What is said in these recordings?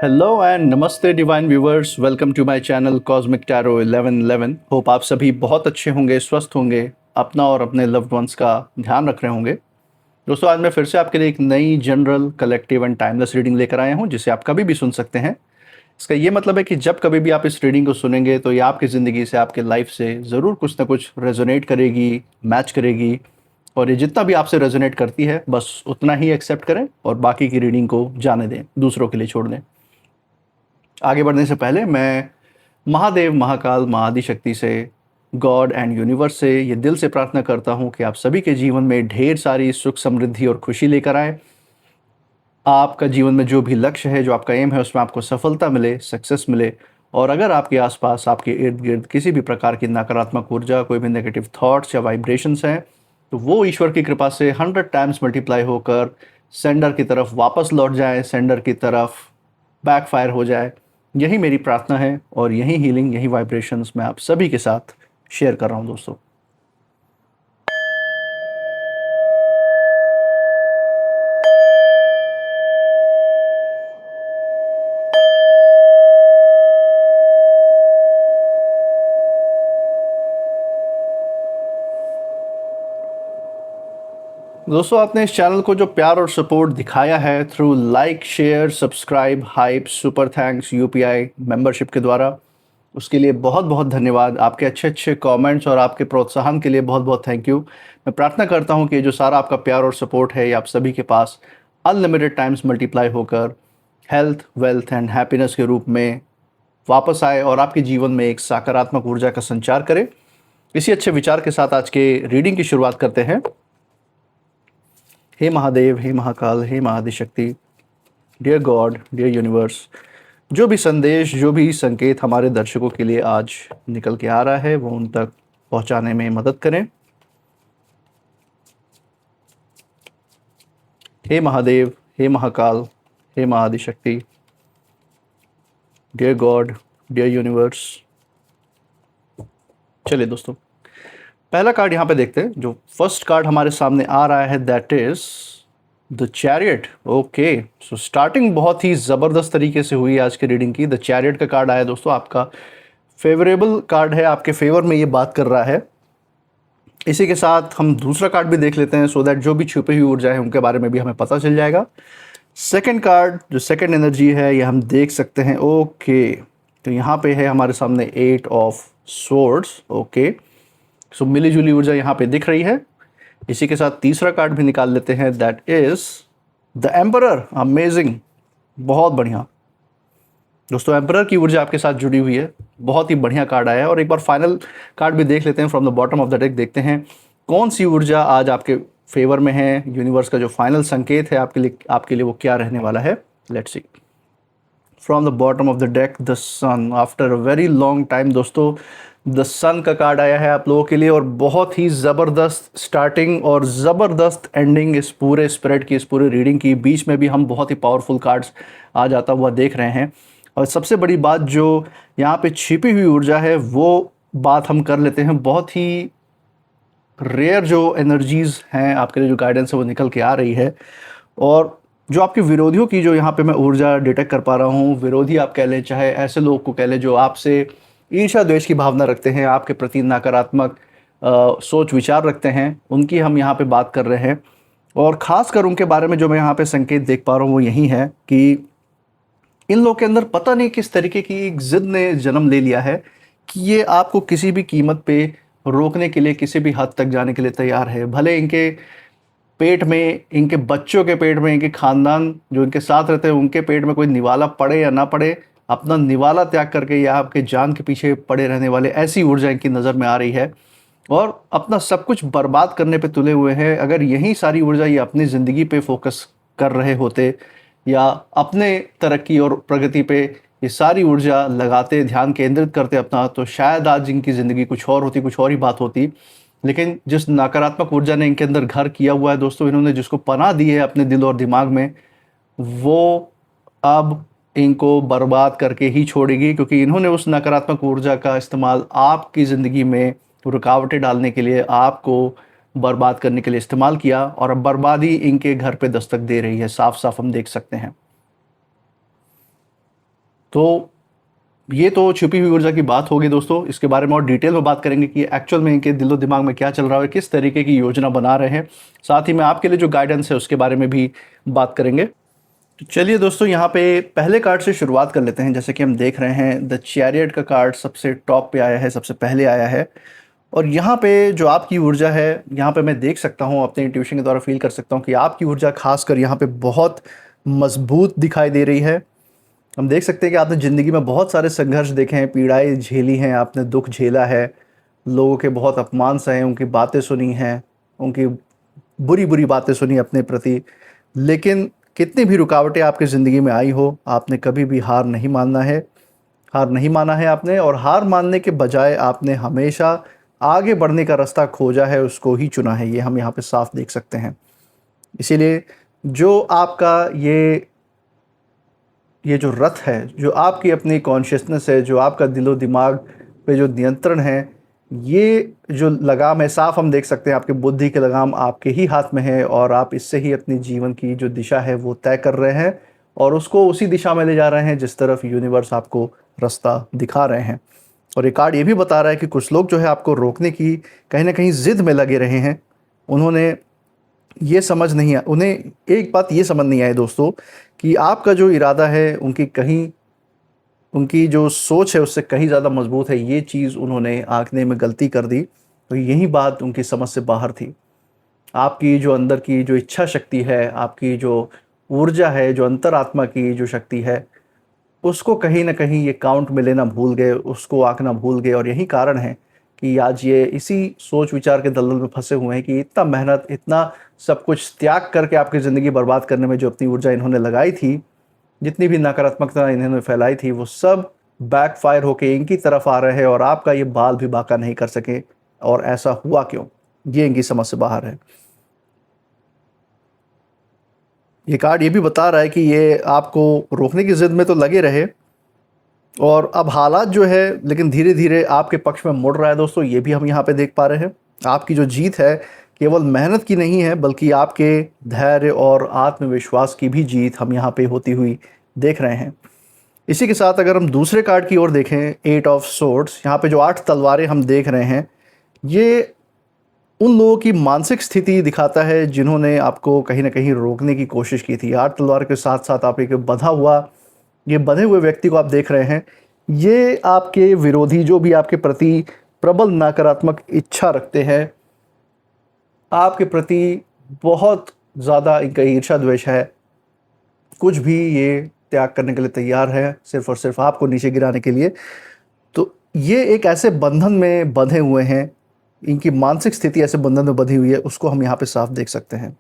Hello and नमस्ते divine viewers, welcome to my channel cosmic tarot 1111। Hope आप सभी बहुत अच्छे होंगे, स्वस्थ होंगे, अपना और अपने लव्ड वंस का ध्यान रख रहे होंगे। दोस्तों, आज मैं फिर से आपके लिए एक नई general collective and timeless reading लेकर आया हूं, जिसे आप कभी भी सुन सकते हैं। इसका ये मतलब है कि जब कभी भी आप इस रीडिंग को सुनेंगे तो ये आपकी ज़िंदगी से, आपके लाइफ से ज़रूर कुछ ना कुछ रेजोनेट करेगी, मैच करेगी। और ये जितना भी आपसे रेजोनेट करती है, बस उतना ही एक्सेप्ट करें और बाकी की रीडिंग को जाने दें, दूसरों के लिए छोड़ दें। आगे बढ़ने से पहले मैं महादेव, महाकाल, महाआदिशक्ति से, गॉड एंड यूनिवर्स से ये दिल से प्रार्थना करता हूँ कि आप सभी के जीवन में ढेर सारी सुख, समृद्धि और खुशी लेकर आए। आपका जीवन में जो भी लक्ष्य है, जो आपका एम है, उसमें आपको सफलता मिले, सक्सेस मिले। और अगर आपके आसपास, आपके इर्द गिर्द किसी भी प्रकार की नकारात्मक ऊर्जा, कोई भी नेगेटिव थॉट्स या वाइब्रेशंस हैं, तो वो ईश्वर की कृपा से 100 टाइम्स मल्टीप्लाई होकर सेंडर की तरफ वापस लौट जाए, सेंडर की तरफ बैकफायर हो जाए। यही मेरी प्रार्थना है और यही हीलिंग, यही वाइब्रेशंस मैं आप सभी के साथ शेयर कर रहा हूँ दोस्तों। दोस्तों, आपने इस चैनल को जो प्यार और सपोर्ट दिखाया है through like, share, subscribe, hype, super thanks, UPI membership के द्वारा, उसके लिए बहुत बहुत धन्यवाद। आपके अच्छे अच्छे कमेंट्स और आपके प्रोत्साहन के लिए बहुत बहुत थैंक यू। मैं प्रार्थना करता हूँ कि ये जो सारा आपका प्यार और सपोर्ट है, ये आप सभी के पास अनलिमिटेड टाइम्स मल्टीप्लाई होकर हेल्थ, वेल्थ एंड हैप्पीनेस के रूप में वापस आए और आपके जीवन में एक सकारात्मक ऊर्जा का संचार करे। इसी अच्छे विचार के साथ आज के रीडिंग की शुरुआत करते हैं। हे महादेव, हे महाकाल, हे महाआदिशक्ति, डियर गॉड, डियर यूनिवर्स, जो भी संदेश, जो भी संकेत हमारे दर्शकों के लिए आज निकल के आ रहा है, वो उन तक पहुंचाने में मदद करें। हे महादेव, हे महाकाल, हे महाआदिशक्ति, डियर गॉड, डियर यूनिवर्स। चलिए दोस्तों, पहला कार्ड यहाँ पे देखते हैं। जो फर्स्ट कार्ड हमारे सामने आ रहा है, that is the chariot. Okay, so starting बहुत ही ज़बरदस्त तरीके से हुई आज की रीडिंग की। द चैरियट का कार्ड आया दोस्तों, आपका फेवरेबल कार्ड है, आपके फेवर में ये बात कर रहा है। इसी के साथ हम दूसरा कार्ड भी देख लेते हैं, सो दैट जो भी छुपी हुई ऊर्जा है उनके बारे में भी हमें पता चल जाएगा। सेकंड कार्ड, जो सेकंड एनर्जी है, ये हम देख सकते हैं। ओके, तो यहाँ पे है हमारे सामने 8 ऑफ स्वॉर्ड्स। ओके, सो मिली जुली ऊर्जा यहाँ पे दिख रही है। इसी के साथ तीसरा कार्ड भी निकाल लेते हैं, that is the emperor. Amazing, बहुत बढ़िया दोस्तों, एम्परर की ऊर्जा आपके साथ जुड़ी हुई है। बहुत ही बढ़िया कार्ड आया है। और एक बार फाइनल कार्ड भी देख लेते हैं from the bottom of the deck. देखते हैं कौन सी ऊर्जा आज आपके फेवर में है। यूनिवर्स का जो फाइनल संकेत है आपके लिए वो क्या रहने वाला है। Let's see from the bottom of the deck, the sun. After a very long time दोस्तों, द सन का कार्ड आया है आप लोगों के लिए। और बहुत ही ज़बरदस्त स्टार्टिंग और ज़बरदस्त एंडिंग इस पूरे स्प्रेड की, इस पूरे रीडिंग की। बीच में भी हम बहुत ही पावरफुल कार्ड्स आ जाता हुआ देख रहे हैं। और सबसे बड़ी बात जो यहाँ पे छिपी हुई ऊर्जा है, वो बात हम कर लेते हैं। बहुत ही रेयर जो एनर्जीज़ हैं आपके लिए, जो गाइडेंस है वो निकल के आ रही है। और जो आपके विरोधियों की जो यहाँ पे मैं ऊर्जा डिटेक्ट कर पा रहा हूँ, विरोधी आप कह लें, चाहे ऐसे लोग को कह लें जो आपसे ईर्ष्या द्वेष की भावना रखते हैं, आपके प्रति नकारात्मक सोच विचार रखते हैं, उनकी हम यहाँ पे बात कर रहे हैं। और ख़ासकर उनके बारे में जो मैं यहाँ पे संकेत देख पा रहा हूँ वो यही है कि इन लोग के अंदर पता नहीं किस तरीके की एक ज़िद ने जन्म ले लिया है कि ये आपको किसी भी कीमत पे रोकने के लिए, किसी भी हद तक जाने के लिए तैयार है। भले इनके पेट में, इनके बच्चों के पेट में, इनके खानदान जो इनके साथ रहते हैं उनके पेट में कोई निवाला पड़े या ना पड़े, अपना निवाला त्याग करके या आपके जान के पीछे पड़े रहने वाले, ऐसी ऊर्जा इनकी नज़र में आ रही है। और अपना सब कुछ बर्बाद करने पे तुले हुए हैं। अगर यही सारी ऊर्जा ये अपनी ज़िंदगी पे फोकस कर रहे होते या अपने तरक्की और प्रगति पे ये सारी ऊर्जा लगाते, ध्यान केंद्रित करते अपना, तो शायद आज इनकी ज़िंदगी कुछ और होती, कुछ और ही बात होती। लेकिन जिस नकारात्मक ऊर्जा ने इनके अंदर घर किया हुआ है दोस्तों, इन्होंने जिसको पनाह दी है अपने दिल और दिमाग में, वो अब इनको बर्बाद करके ही छोड़ेगी। क्योंकि इन्होंने उस नकारात्मक ऊर्जा का इस्तेमाल आपकी ज़िंदगी में रुकावटें डालने के लिए, आपको बर्बाद करने के लिए इस्तेमाल किया। और अब बर्बादी इनके घर पे दस्तक दे रही है, साफ साफ हम देख सकते हैं। तो ये तो छुपी हुई ऊर्जा की बात होगी दोस्तों। इसके बारे में और डिटेल में बात करेंगे कि एक्चुअल में इनके दिलो दिमाग में क्या चल रहा है, किस तरीके की योजना बना रहे हैं। साथ ही में आपके लिए जो गाइडेंस है उसके बारे में भी बात करेंगे। तो चलिए दोस्तों, यहाँ पे पहले कार्ड से शुरुआत कर लेते हैं। जैसे कि हम देख रहे हैं, द चैरियट का कार्ड सबसे टॉप पे आया है, सबसे पहले आया है। और यहाँ पे जो आपकी ऊर्जा है, यहाँ पे मैं देख सकता हूँ, अपने इंट्यूशन के द्वारा फील कर सकता हूँ कि आपकी ऊर्जा खासकर यहाँ पे बहुत मजबूत दिखाई दे रही है। हम देख सकते हैं कि आपने ज़िंदगी में बहुत सारे संघर्ष देखे हैं, पीड़ाएं झेली हैं, आपने दुख झेला है, लोगों के बहुत अपमान सहे, उनकी बातें सुनी हैं, उनकी बुरी बुरी बातें सुनी अपने प्रति। लेकिन कितनी भी रुकावटें आपकी ज़िंदगी में आई हो, आपने कभी भी हार नहीं मानना है, हार नहीं माना है आपने। और हार मानने के बजाय आपने हमेशा आगे बढ़ने का रास्ता खोजा है, उसको ही चुना है। ये हम यहाँ पे साफ देख सकते हैं। इसीलिए जो आपका ये जो रथ है, जो आपकी अपनी कॉन्शियसनेस है, जो आपका दिलो दिमाग पे जो नियंत्रण है, ये जो लगाम है, साफ हम देख सकते हैं आपके बुद्धि के लगाम आपके ही हाथ में है। और आप इससे ही अपनी जीवन की जो दिशा है वो तय कर रहे हैं और उसको उसी दिशा में ले जा रहे हैं जिस तरफ यूनिवर्स आपको रास्ता दिखा रहे हैं। और ये कार्ड ये भी बता रहा है कि कुछ लोग जो है आपको रोकने की कहीं ना कहीं ज़िद में लगे रहे हैं। उन्हें एक बात ये समझ नहीं आई दोस्तों कि आपका जो इरादा है उनकी जो सोच है उससे कहीं ज़्यादा मजबूत है। ये चीज़ उन्होंने आंकने में गलती कर दी, तो यही बात उनकी समझ से बाहर थी। आपकी जो अंदर की जो इच्छा शक्ति है, आपकी जो ऊर्जा है, जो अंतरात्मा की जो शक्ति है, उसको कहीं न कहीं ये काउंट में लेना भूल गए, उसको आँकना भूल गए। और यही कारण है कि आज ये इसी सोच विचार के दलदल में फँसे हुए हैं कि इतना मेहनत, इतना सब कुछ त्याग करके आपकी ज़िंदगी बर्बाद करने में जो अपनी ऊर्जा इन्होंने लगाई थी, जितनी भी नकारात्मकता इन्होंने फैलाई थी, वो सब बैकफायर होके इनकी तरफ आ रहे हैं और आपका ये बाल भी बांका नहीं कर सके। और ऐसा हुआ क्यों? ये इनकी समझ से बाहर है। ये कार्ड ये भी बता रहा है कि ये आपको रोकने की ज़िद में तो लगे रहे और अब हालात जो है लेकिन धीरे धीरे आपके पक्ष में मुड़ रहा है दोस्तों। ये भी हम यहाँ पे देख पा रहे हैं। आपकी जो जीत है केवल मेहनत की नहीं है, बल्कि आपके धैर्य और आत्मविश्वास की भी जीत हम यहाँ पे होती हुई देख रहे हैं। इसी के साथ अगर हम दूसरे कार्ड की ओर देखें, 8 ऑफ सोर्ड्स, यहाँ पे जो 8 तलवारें हम देख रहे हैं, ये उन लोगों की मानसिक स्थिति दिखाता है जिन्होंने आपको कहीं ना कहीं रोकने की कोशिश की थी। 8 तलवार के साथ साथ आप एक ये बंधे हुए व्यक्ति को आप देख रहे हैं। ये आपके विरोधी, जो भी आपके प्रति प्रबल नकारात्मक इच्छा रखते हैं, आपके प्रति बहुत ज़्यादा इनका ईर्ष्या द्वेष है, कुछ भी ये त्याग करने के लिए तैयार है, सिर्फ और सिर्फ आपको नीचे गिराने के लिए। तो ये एक ऐसे बंधन में बंधे हुए हैं, इनकी मानसिक स्थिति ऐसे बंधन में बंधी हुई है, उसको हम यहाँ पे साफ देख सकते हैं।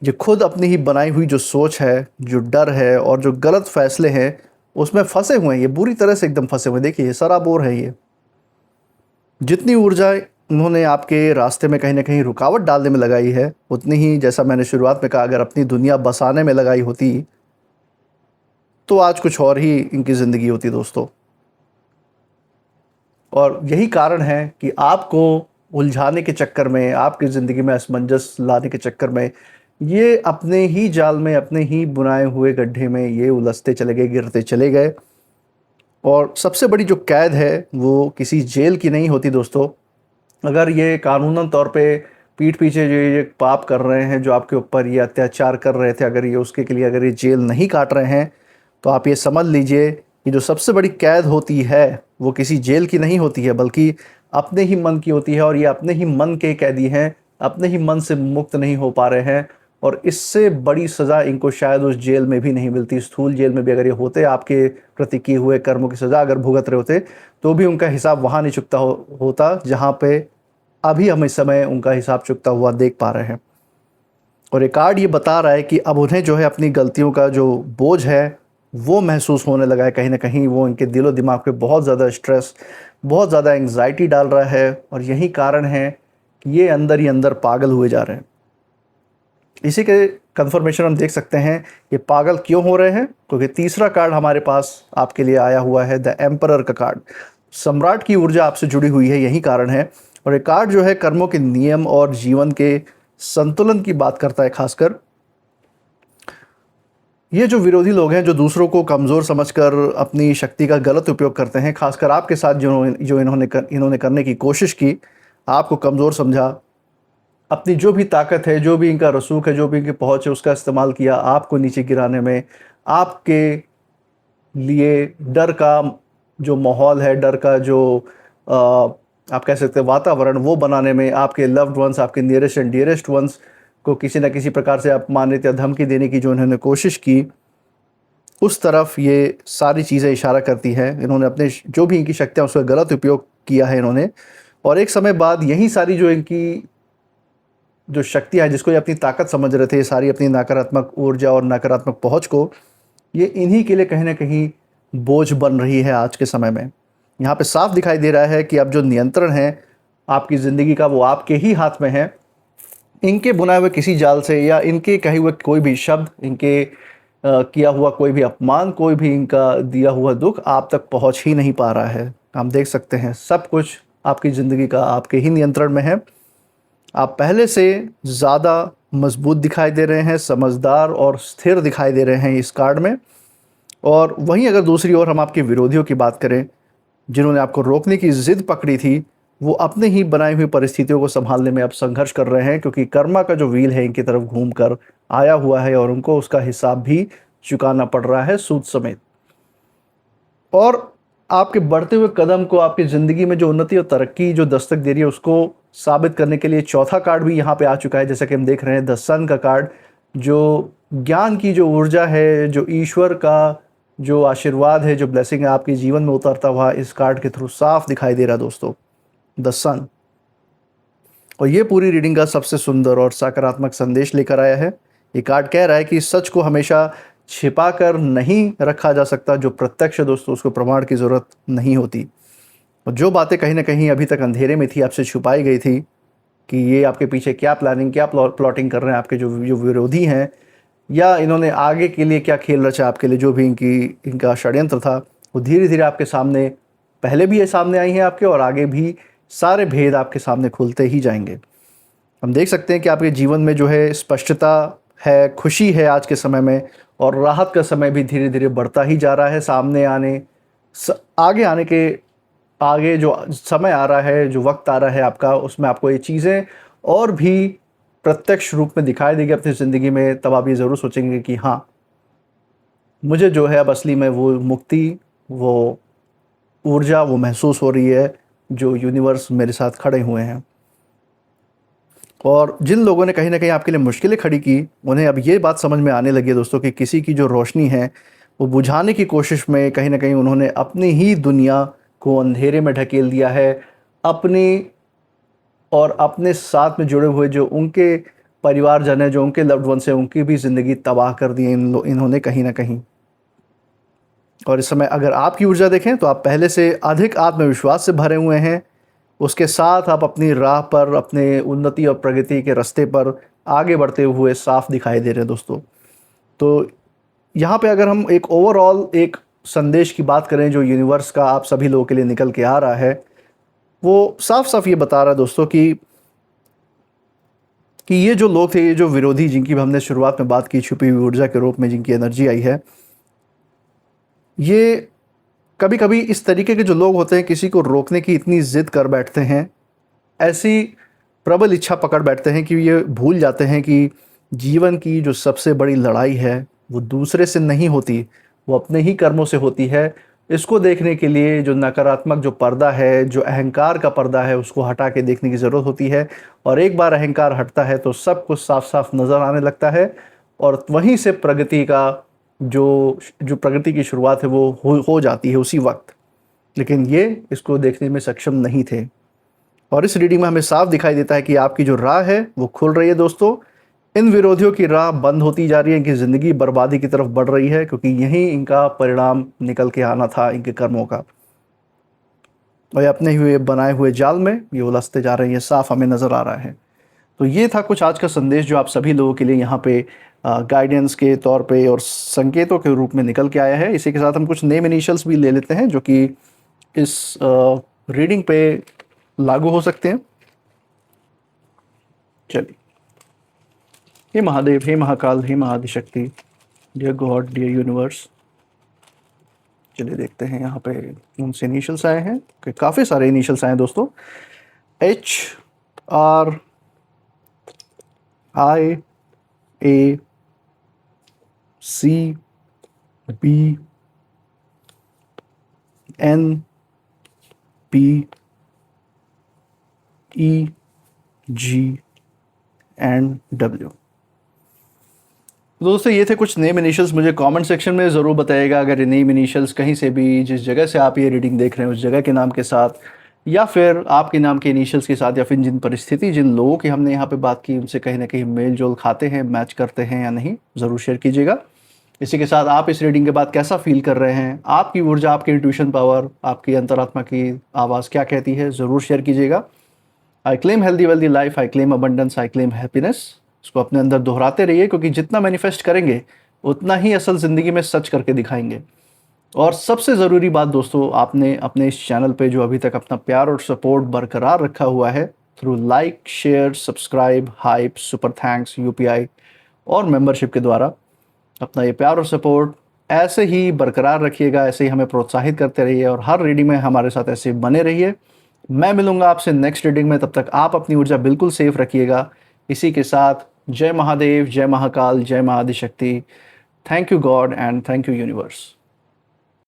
ये खुद अपनी ही बनाई हुई जो सोच है, जो डर है और जो गलत फैसले हैं, उसमें फंसे हुए हैं। ये बुरी तरह से एकदम फंसे हुए हैं। देखिए, ये सराबोर है। ये जितनी ऊर्जा उन्होंने आपके रास्ते में कहीं ना कहीं रुकावट डालने में लगाई है, उतनी ही, जैसा मैंने शुरुआत में कहा, अगर अपनी दुनिया बसाने में लगाई होती तो आज कुछ और ही इनकी ज़िंदगी होती दोस्तों। और यही कारण है कि आपको उलझाने के चक्कर में, आपकी ज़िंदगी में असमंजस लाने के चक्कर में, ये अपने ही जाल में, अपने ही बुनाए हुए गड्ढे में ये उलझते चले गए, गिरते चले गए। और सबसे बड़ी जो कैद है वो किसी जेल की नहीं होती दोस्तों। अगर ये कानूनन तौर पे पीठ पीछे जो ये पाप कर रहे हैं, जो आपके ऊपर ये अत्याचार कर रहे थे, अगर ये उसके के लिए अगर ये जेल नहीं काट रहे हैं, तो आप ये समझ लीजिए कि जो सबसे बड़ी कैद होती है वो किसी जेल की नहीं होती है, बल्कि अपने ही मन की होती है। और ये अपने ही मन के कैदी हैं, अपने ही मन से मुक्त नहीं हो पा रहे हैं। और इससे बड़ी सज़ा इनको शायद उस जेल में भी नहीं मिलती। स्थूल जेल में भी अगर ये होते, आपके प्रति किए हुए कर्मों की सज़ा अगर भुगत रहे होते, तो भी उनका हिसाब वहाँ नहीं चुकता होता जहाँ पे अभी हम इस समय उनका हिसाब चुकता हुआ देख पा रहे हैं। और ये कार्ड ये बता रहा है कि अब उन्हें जो है अपनी गलतियों का जो बोझ है वो महसूस होने लगा है। कहीं ना कहीं वो इनके दिलो दिमाग पे बहुत ज़्यादा स्ट्रेस, बहुत ज़्यादा एंग्जाइटी डाल रहा है। और यही कारण है कि ये अंदर ही अंदर पागल हुए जा रहे हैं। इसी के कंफर्मेशन हम देख सकते हैं ये पागल क्यों हो रहे हैं, क्योंकि तीसरा कार्ड हमारे पास आपके लिए आया हुआ है, द एम्परर का कार्ड। सम्राट की ऊर्जा आपसे जुड़ी हुई है, यही कारण है। और ये कार्ड जो है कर्मों के नियम और जीवन के संतुलन की बात करता है। खासकर ये जो विरोधी लोग हैं, जो दूसरों को कमज़ोर समझकर अपनी शक्ति का गलत उपयोग करते हैं, खासकर आपके साथ जो इन्होंने करने की कोशिश की, आपको कमज़ोर समझा, अपनी जो भी ताकत है, जो भी इनका रसूख है, जो भी इनकी पहुंच है, उसका इस्तेमाल किया आपको नीचे गिराने में, आपके लिए डर का जो माहौल है, डर का जो आप कह सकते हैं वातावरण, वो बनाने में, आपके लव्ड वंस, आपके नियरेस्ट एंड डियरेस्ट वंस को किसी न किसी प्रकार से अपमानित या धमकी देने की जो इन्होंने कोशिश की, उस तरफ ये सारी चीज़ें इशारा करती हैं। इन्होंने अपने जो भी इनकी शक्तियाँ, उसका गलत उपयोग किया है इन्होंने, और एक समय बाद यही सारी जो इनकी जो शक्तियाँ हैं, जिसको ये अपनी ताकत समझ रहे थे, ये सारी अपनी नकारात्मक ऊर्जा और नकारात्मक पहुँच को, ये इन्हीं के लिए कहीं न कहीं बोझ बन रही है आज के समय में। यहाँ पे साफ दिखाई दे रहा है कि अब जो नियंत्रण है आपकी ज़िंदगी का, वो आपके ही हाथ में है। इनके बुनाए हुए किसी जाल से या इनके कहे हुए कोई भी शब्द, इनके किया हुआ कोई भी अपमान, कोई भी इनका दिया हुआ दुख आप तक पहुँच ही नहीं पा रहा है। हम देख सकते हैं सब कुछ आपकी ज़िंदगी का आपके ही नियंत्रण में है। आप पहले से ज़्यादा मजबूत दिखाई दे रहे हैं, समझदार और स्थिर दिखाई दे रहे हैं इस कार्ड में। और वहीं अगर दूसरी ओर हम आपके विरोधियों की बात करें, जिन्होंने आपको रोकने की ज़िद पकड़ी थी, वो अपने ही बनाई हुई परिस्थितियों को संभालने में अब संघर्ष कर रहे हैं, क्योंकि कर्मा का जो व्हील है इनकी तरफ घूम कर आया हुआ है और उनको उसका हिसाब भी चुकाना पड़ रहा है, सूद समेत। और आपके बढ़ते हुए कदम को, आपकी ज़िंदगी में जो उन्नति और तरक्की जो दस्तक दे रही है, उसको साबित करने के लिए चौथा कार्ड भी यहाँ पे आ चुका है। जैसा कि हम देख रहे हैं द सन का कार्ड, जो ज्ञान की जो ऊर्जा है, जो ईश्वर का जो आशीर्वाद है, जो ब्लेसिंग है आपके जीवन में उतरता हुआ इस कार्ड के थ्रू साफ दिखाई दे रहा है दोस्तों, द सन। और ये पूरी रीडिंग का सबसे सुंदर और सकारात्मक संदेश लेकर आया है। ये कार्ड कह रहा है कि सच को हमेशा छिपा कर नहीं रखा जा सकता। जो प्रत्यक्ष है दोस्तों, उसको प्रमाण की ज़रूरत नहीं होती। और जो बातें कहीं ना कहीं अभी तक अंधेरे में थी, आपसे छुपाई गई थी, कि ये आपके पीछे क्या प्लानिंग, क्या प्लॉटिंग कर रहे हैं आपके जो जो विरोधी हैं, या इन्होंने आगे के लिए क्या खेल रचा आपके लिए, जो भी इनका षड्यंत्र था, वो धीरे धीरे आपके सामने, पहले भी ये सामने आई हैं आपके, और आगे भी सारे भेद आपके सामने खुलते ही जाएंगे। हम देख सकते हैं कि आपके जीवन में जो है स्पष्टता है, खुशी है आज के समय में, और राहत का समय भी धीरे धीरे बढ़ता ही जा रहा है। सामने आगे आने के आगे जो समय आ रहा है, जो वक्त आ रहा है आपका, उसमें आपको ये चीज़ें और भी प्रत्यक्ष रूप में दिखाई देगी अपनी ज़िंदगी में। तब आप ये ज़रूर सोचेंगे कि हाँ, मुझे जो है अब असली में वो मुक्ति, वो ऊर्जा वो महसूस हो रही है, जो यूनिवर्स मेरे साथ खड़े हुए हैं। और जिन लोगों ने कहीं ना कहीं आपके लिए मुश्किलें खड़ी की, उन्हें अब ये बात समझ में आने लगी है दोस्तों, कि किसी की जो रोशनी है वो बुझाने की कोशिश में कहीं ना कहीं उन्होंने अपनी ही दुनिया को अंधेरे में ढकेल दिया है। अपनी और अपने साथ में जुड़े हुए जो उनके परिवारजन है, जो उनके लव्ड वंस हैं, उनकी भी ज़िंदगी तबाह कर दी है इन्होंने कहीं ना कहीं। और इस समय अगर आपकी ऊर्जा देखें तो आप पहले से अधिक आत्मविश्वास से भरे हुए हैं। उसके साथ आप अपनी राह पर, अपने उन्नति और प्रगति के रास्ते पर आगे बढ़ते हुए साफ दिखाई दे रहे हैं दोस्तों। तो यहाँ पे अगर हम एक ओवरऑल एक संदेश की बात करें, जो यूनिवर्स का आप सभी लोगों के लिए निकल के आ रहा है, वो साफ साफ ये बता रहा है दोस्तों कि ये जो लोग थे, ये जो विरोधी, जिनकी हमने शुरुआत में बात की, छुपी हुई ऊर्जा के रूप में जिनकी एनर्जी आई है, ये कभी कभी इस तरीके के जो लोग होते हैं, किसी को रोकने की इतनी ज़िद कर बैठते हैं, ऐसी प्रबल इच्छा पकड़ बैठते हैं कि ये भूल जाते हैं कि जीवन की जो सबसे बड़ी लड़ाई है वो दूसरे से नहीं होती, वो अपने ही कर्मों से होती है। इसको देखने के लिए जो नकारात्मक जो पर्दा है, जो अहंकार का पर्दा है, उसको हटा के देखने की ज़रूरत होती है। और एक बार अहंकार हटता है तो सब कुछ साफ साफ नज़र आने लगता है, और वहीं से प्रगति का जो प्रगति की शुरुआत है वो हो जाती है उसी वक्त। लेकिन ये इसको देखने में सक्षम नहीं थे। और इस रीडिंग में हमें साफ दिखाई देता है कि आपकी जो राह है वो खुल रही है दोस्तों। इन विरोधियों की राह बंद होती जा रही है, इनकी ज़िंदगी बर्बादी की तरफ बढ़ रही है, क्योंकि यही इनका परिणाम निकल के आना था इनके कर्मों का। और ये अपने हुए बनाए हुए जाल में ये उलझते जा रहे हैं, ये साफ हमें नज़र आ रहा है। तो ये था कुछ आज का संदेश, जो आप सभी लोगों के लिए यहाँ पे गाइडेंस के तौर पे और संकेतों के रूप में निकल के आया है। इसी के साथ हम कुछ नेम इनिशियल्स भी ले लेते हैं, जो कि इस रीडिंग पे लागू हो सकते हैं। चलिए, हे महादेव, हे महाकाल, हे महादिशक्ति, डियर गॉड, डियर यूनिवर्स। चलिए देखते हैं यहाँ पे कौन से इनिशियल्स आए हैं, कि काफ़ी सारे इनिशियल्स आए हैं दोस्तों। HRACBNEG दोस्तों ये थे कुछ नेम इनिशियल्स। मुझे कमेंट सेक्शन में ज़रूर बताइएगा अगर ये नेम इनिशियल्स कहीं से भी, जिस जगह से आप ये रीडिंग देख रहे हैं उस जगह के नाम के साथ, या फिर आपके नाम के इनिशियल्स के साथ, या फिर जिन परिस्थिति, जिन लोगों की हमने यहाँ पे बात की उनसे कहीं ना कहीं मेल जोल खाते हैं, मैच करते हैं या नहीं, ज़रूर शेयर कीजिएगा। इसी के साथ आप इस रीडिंग के बाद कैसा फील कर रहे हैं, आपकी ऊर्जा, आपकी इंट्यूशन पावर, आपकी अंतरात्मा की आवाज़ क्या कहती है, ज़रूर शेयर कीजिएगा। I claim healthy wealthy life, I claim abundance, I claim happiness. इसको अपने अंदर दोहराते रहिए, क्योंकि जितना मैनिफेस्ट करेंगे उतना ही असल ज़िंदगी में सच करके दिखाएंगे। और सबसे ज़रूरी बात दोस्तों, आपने अपने इस चैनल पे जो अभी तक अपना प्यार और सपोर्ट बरकरार रखा हुआ है through like, share, subscribe, hype, super thanks, UPI और मेंबरशिप के द्वारा, अपना ये प्यार और सपोर्ट ऐसे ही बरकरार रखिएगा, ऐसे ही हमें प्रोत्साहित करते रहिए और हर रीडिंग में हमारे साथ ऐसे बने रहिए। मैं मिलूंगा आपसे नेक्स्ट रीडिंग में, तब तक आप अपनी ऊर्जा बिल्कुल सेफ रखिएगा। इसी के साथ जय महादेव, जय महाकाल, जय Mahaadishakti. Thank you God and thank you universe.